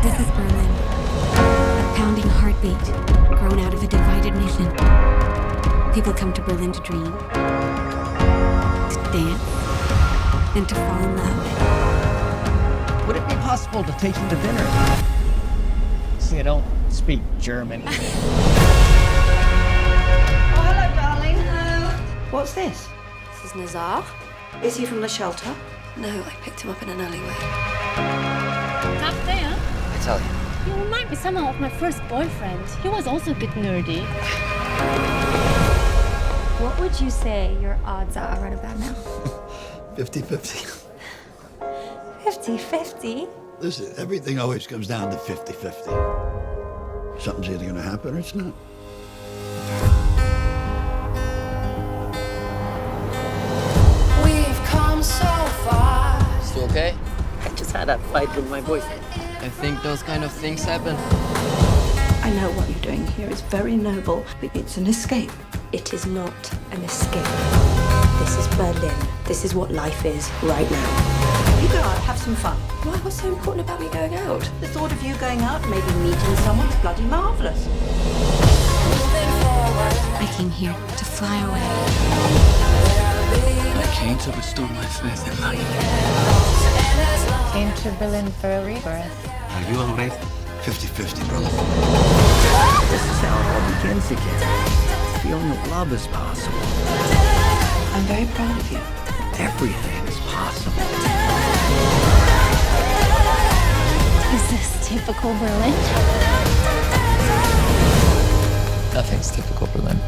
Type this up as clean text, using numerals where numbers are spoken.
This is Berlin. A pounding heartbeat grown out of a divided nation. People come to Berlin to dream, to dance, and to fall in love. Would it be possible to take you to dinner? See, I don't speak German. Oh, hello, darling. Hello. What's this? This is Nazar. Is he from the shelter? No, I picked him up in an alleyway. Tough day, huh? I tell you. You remind me somehow of my first boyfriend. He was also a bit nerdy. What would you say your odds are right about now? 50-50. 50-50? Listen, everything always comes down to 50-50. Something's either going to happen or it's not. We've come so far. You okay? I just had that fight with my boyfriend. I think those kind of things happen. I know what you're doing here is very noble, but it's an escape. It is not an escape. This is Berlin. This is what life is right now. You go out, have some fun. Why? What's so important about me going out? The thought of you going out, maybe meeting someone, is bloody marvelous. I came here to fly away. I came to restore my faith in life. Came to Berlin for a rebirth. Are you all right? 50-50, brother. This is how it all begins again. Feeling of love is possible. I'm very proud of you. Everything is possible. Is this typical Berlin? Nothing's typical Berlin.